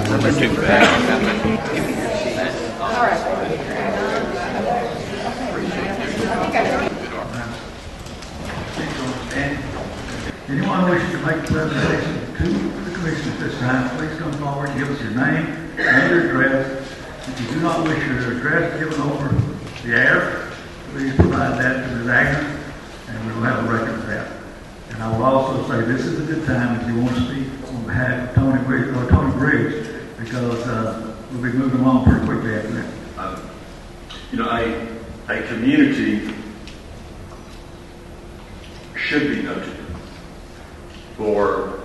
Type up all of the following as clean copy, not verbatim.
They're too fast. All right. Anyone wishing to make a presentation to the commission at this time, please come forward and give us your name and your address. If you do not wish your address given over the air, please provide that to Ms. Agnew, and we will have a record of that. And I will also say this is a good time if you want to speak on behalf of Tony Bridge, because we'll be moving along pretty quickly after that. A community should be noted for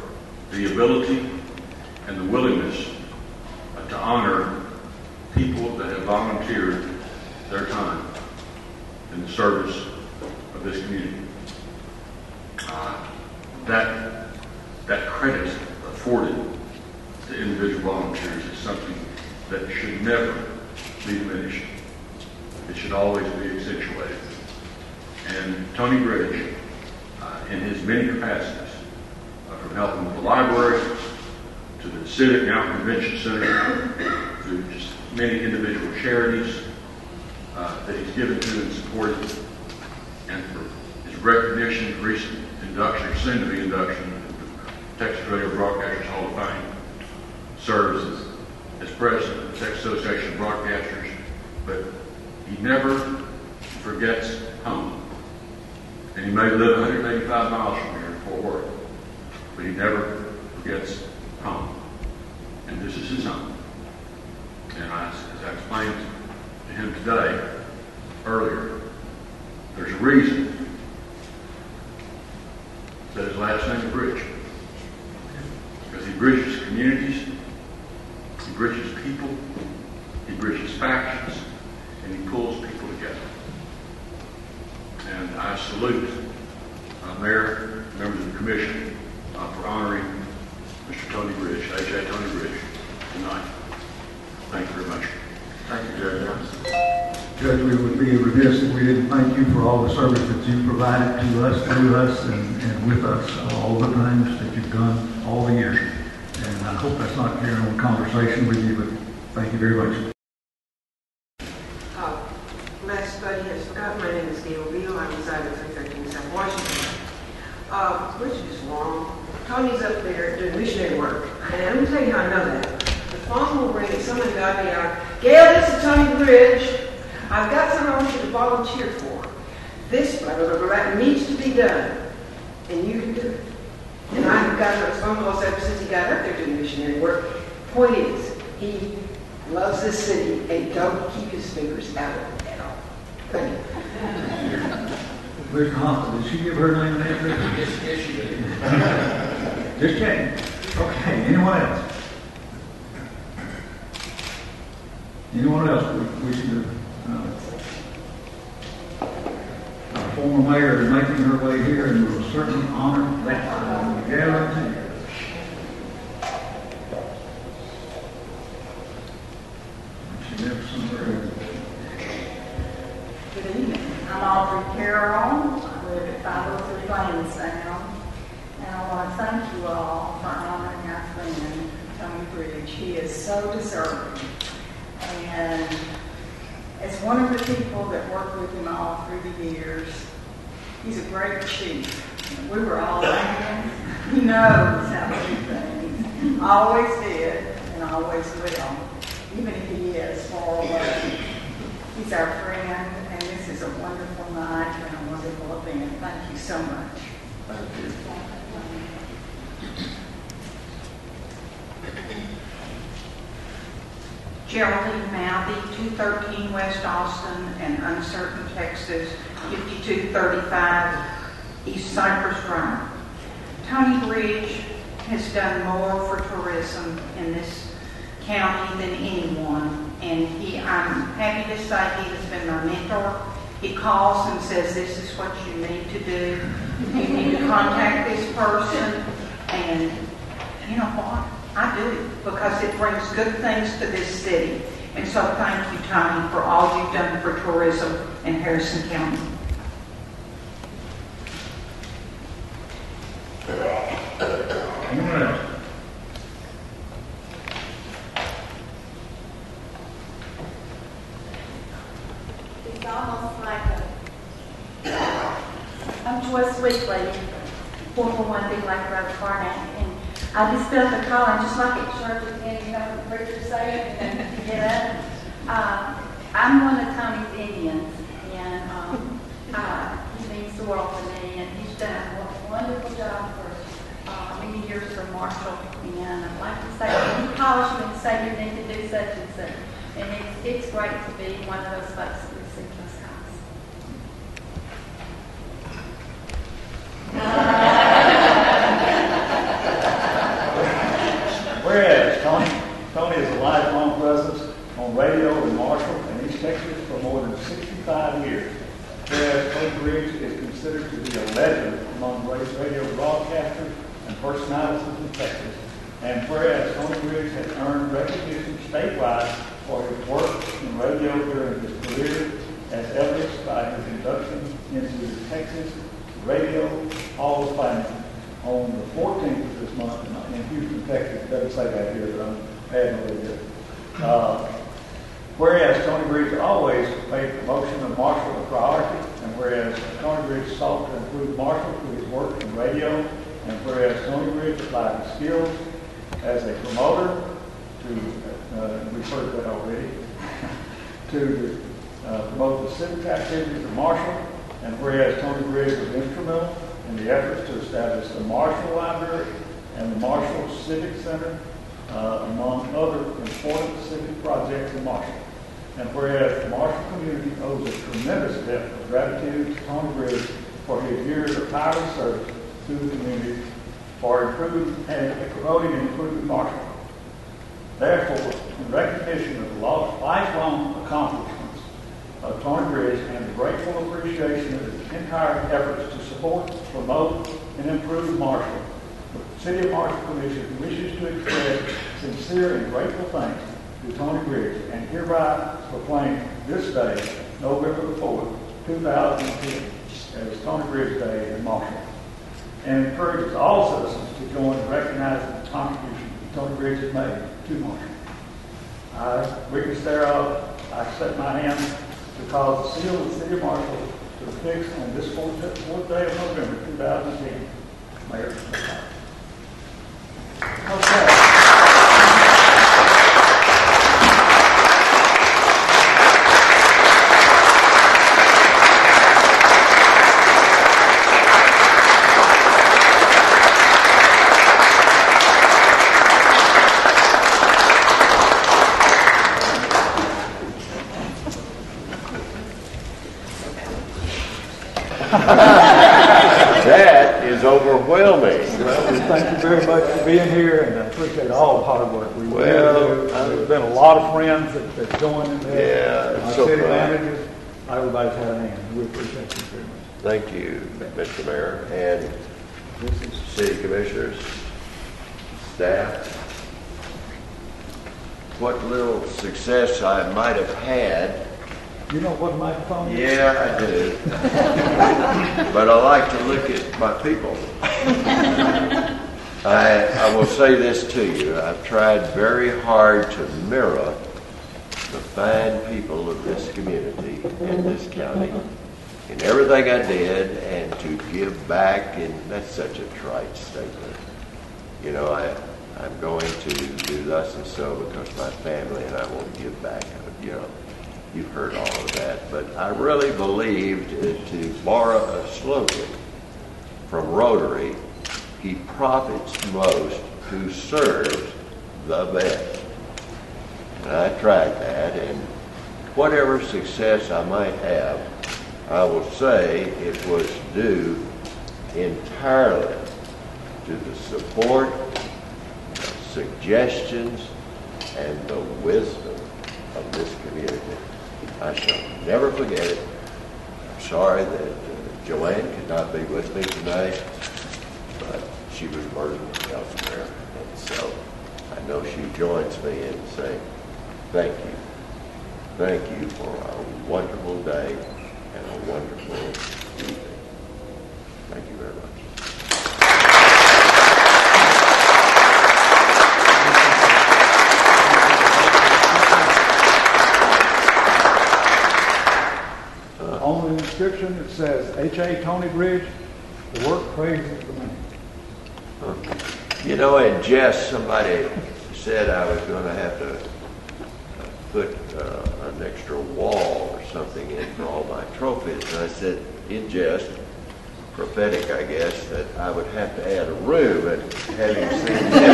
the ability and the willingness to honor people that have volunteered their time in the service of this community. That credit afforded to individual volunteers is something that should never be diminished. It should always be accentuated. And Tony Bridge, in his many capacities, from helping with the library, to the Civic Now Convention Center, to just many individual charities that he's given to and supported, and for his recognition, recent induction, or soon to be induction, into the Texas Radio Broadcasters Hall of Fame, serves as president of the Texas Association of Broadcasters, but he never forgets home. And he may live 185 miles from here in Fort Worth, but he never forgets home. And this is his home. And as I explained to him today, earlier, there's a reason that his last name is Bridge. Because he bridges communities, he bridges people, he bridges factions, and he pulls people together. And I salute Mayor, members of the Commission, for honoring Mr. Tony Bridge, A.J. Tony Bridge, tonight. Thank you very much. Thank you, Judge. Judge, we would be remiss if we didn't thank you for all the service that you provided to us, through us, and with us, all the things that you've done all the years. And I hope that's not carrying on conversation with you, but thank you very much. Last buddy has forgotten. My name is Gail Beal. I reside at 313 South Washington. Which is long. Tony's up there doing missionary work. And let me tell you how I know that. The phone will ring and someone got me out. Gail, this is Tony Bridge. I've got something I want you to volunteer for. This blah, blah, blah, blah, needs to be done. And you can do it. And I've got his phone calls ever since he got up there doing missionary work. Point is, he loves this city and don't keep his fingers out of it at all. Thank you. Where's Hoffman? Did she give her name and address? Yes, she did. Just checking. Okay, anyone else? Anyone else wishing to? Our former mayor is making her way here, and we will certainly honor that guarantee. She lives somewhere. Good evening. I'm Audrey Carroll. I live at 503 Lansdowne. And I want to thank you all for honoring our friend, Tony Bridge. He is so deserving. And as one of the people that worked with him all through the years, he's a great chief. We were all thinking, he knows how to do things. Always did and always will, even if he is far away. He's our friend, and this is a wonderful night and a wonderful event. Thank you so much. Thank you. Geraldine Mouthy, 213 West Austin and Uncertain, Texas, 5235 East Cypress Drive. Tony Bridge has done more for tourism in this county than anyone, and I'm happy to say he has been my mentor. He calls and says, this is what you need to do. You need to contact this person, and you know what? I do it because it brings good things to this city. And so thank you, Tony, for all you've done for tourism in Harrison County. Anyone else? He's almost like I'm Joyce Weekly, 441B like Road, Karnak, and I just felt the calling, just like at church again, you know, what the preacher said, and you get up. I'm one of Tony's Indians, and he means the world to me, and he's done a wonderful job for many years for Marshall, and I'd like to say, when he calls you and say you need to do such and such, and it's great to be one of those folks that receive those calls. Whereas Tony is a lifelong presence on radio in Marshall and East Texas for more than 65 years. Whereas Tony Briggs is considered to be a legend among radio broadcasters and personalities in Texas. And whereas Tony Briggs has earned recognition statewide for his work in radio during his career, as evidenced by his induction into the Texas Radio Hall of Fame on the 14th of this month in Houston, Texas. It doesn't say that here, but I'm adding a little bit. Whereas Tony Briggs always made promotion of Marshall a priority, and whereas Tony Briggs sought to include Marshall through his work in radio, and whereas Tony Briggs applied his skills as a promoter to, we've heard that already, to promote the civic activities of Marshall, and whereas Tony Briggs was instrumental in the efforts to establish the Marshall Library and the Marshall Civic Center, among other important civic projects in Marshall. And whereas the Marshall community owes a tremendous debt of gratitude to Tony Briggs for his years of tireless service to the community for improving and promoting and improving Marshall. Therefore, in recognition of the lifelong accomplishments of Tony Briggs and the grateful appreciation of his entire efforts to support, promote, and improve Marshall, the City of Marshall Commission wishes to express sincere and grateful thanks to Tony Briggs and hereby proclaim this day, November the 4th, 2010, as Tony Briggs Day in Marshall, and encourages all citizens to join in recognizing the contribution that Tony Briggs has made to Marshall. I witness thereof, I set my hand to cause the seal of the City of Marshall to be fixed on this 4th day of November 2010. Mayor. Okay. That is overwhelming. Well, thank you very much for being here, and I appreciate all the hard work. There's been a lot of friends that joined in there. Yeah, our so city proud. managers, everybody's had a hand. We appreciate you very much. Thank you, Mr. Mayor, and city commissioners, staff. What little success I might have had. You know what a microphone is? Yeah, I do. But I like to look at my people. I will say this to you. I've tried very hard to mirror the fine people of this community and this county in everything I did, and to give back, and that's such a trite statement. You know, I'm going to do thus and so because my family and I want to give back. You know, you've heard all of that, but I really believed, to borrow a slogan from Rotary, he profits most who serves the best. And I tried that, and whatever success I might have, I will say it was due entirely to the support, the suggestions, and the wisdom of this community. I shall never forget it. I'm sorry that Joanne could not be with me tonight, but she was burdened elsewhere. And so I know she joins me in saying thank you. Thank you for a wonderful day and a wonderful evening. Thank you very much. description that says H.A. Tony Bridge, the work praises the man. You know, in jest, somebody said I was going to have to put an extra wall or something in for all my trophies. And I said, in jest, prophetic, I guess, that I would have to add a room. And having seen that,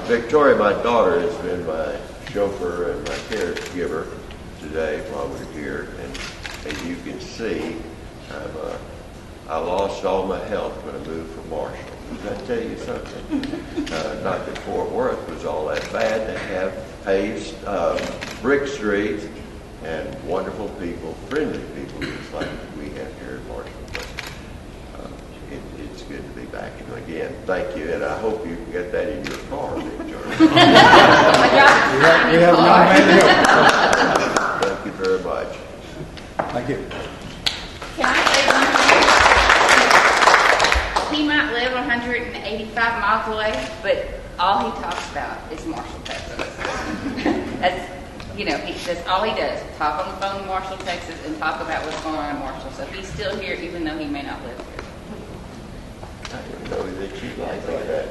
Victoria, my daughter, has been my chauffeur and my caregiver today while we're here. And as you can see, I lost all my health when I moved from Marshall. Does that tell you something? Not that Fort Worth was all that bad. They have paved brick streets and wonderful people, friendly people, just like we have here in Marshall. But it's good to be back again. Thank you, and I hope you get that in your car, Victoria. We have a young man to help. Thank you very much. Thank you. Can I say one thing? He might live 185 miles away, but all he talks about is Marshall, Texas. That's, that's all he does. Talk on the phone in Marshall, Texas, and talk about what's going on in Marshall. So he's still here, even though he may not live here. I didn't know that you like that.